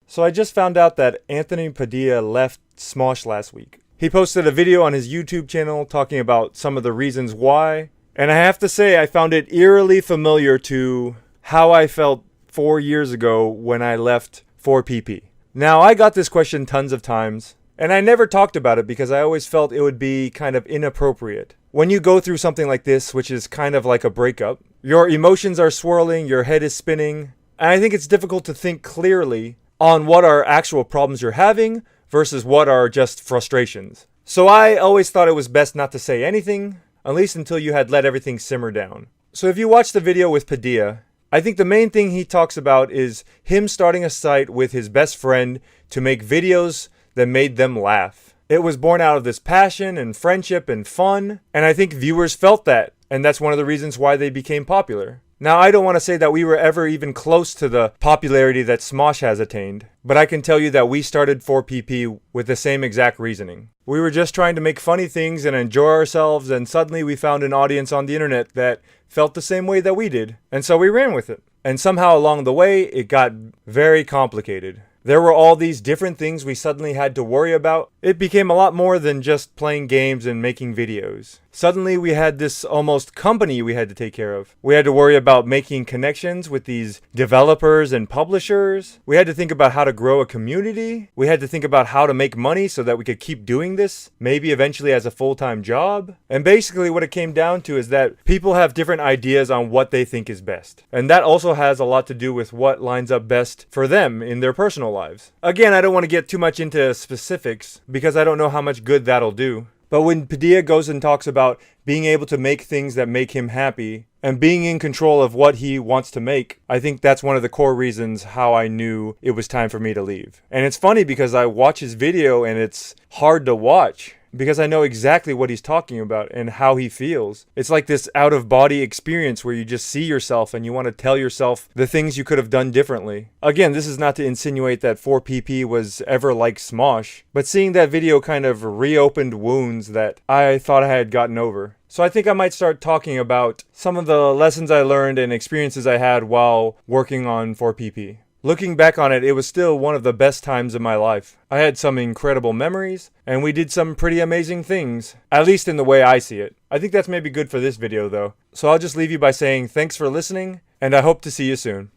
So I just found out that Anthony Padilla left SMOSH last week. He posted a video on his YouTube channel talking about some of the reasons why, and I have to say I found it eerily familiar to how I felt 4 years ago when I left 4PP. Now, I got this question tons of times, and I never talked about it because I always felt it would be kind of inappropriate. When you go through something like this, which is kind of like a breakup, your emotions are swirling, your head is spinning, and I think it's difficult to think clearly on what are actual problems you're having versus what are just frustrations. So I always thought it was best not to say anything, at least until you had let everything simmer down. So if you watch the video with Padilla, I think the main thing he talks about is him starting a site with his best friend to make videos that made them laugh. It was born out of this passion and friendship and fun, and I think viewers felt that, and that's one of the reasons why they became popular. Now, I don't want to say that we were ever even close to the popularity that SMOSH has attained, but I can tell you that we started 4PP with the same exact reasoning. We were just trying to make funny things and enjoy ourselves, and suddenly we found an audience on the internet that felt the same way that we did, and so we ran with it. And somehow along the way, it got very complicated. There were all these different things we suddenly had to worry about. It became a lot more than just playing games and making videos. Suddenly we had this almost company we had to take care of. We had to worry about making connections with these developers and publishers. We had to think about how to grow a community. We had to think about how to make money so that we could keep doing this, maybe eventually as a full-time job. And basically what it came down to is that people have different ideas on what they think is best. And that also has a lot to do with what lines up best for them in their personal lives. Again, I don't want to get too much into specifics because I don't know how much good that'll do. But when Padilla goes and talks about being able to make things that make him happy and being in control of what he wants to make, I think that's one of the core reasons how I knew it was time for me to leave. And it's funny because I watch his video and it's hard to watch because I know exactly what he's talking about and how he feels. It's like this out-of-body experience where you just see yourself and you want to tell yourself the things you could have done differently. Again, this is not to insinuate that 4PP was ever like SMOSH, but seeing that video kind of reopened wounds that I thought I had gotten over. So I think I might start talking about some of the lessons I learned and experiences I had while working on 4PP. Looking back on it, it was still one of the best times of my life. I had some incredible memories, and we did some pretty amazing things, at least in the way I see it. I think that's maybe good for this video though. So I'll just leave you by saying thanks for listening, and I hope to see you soon.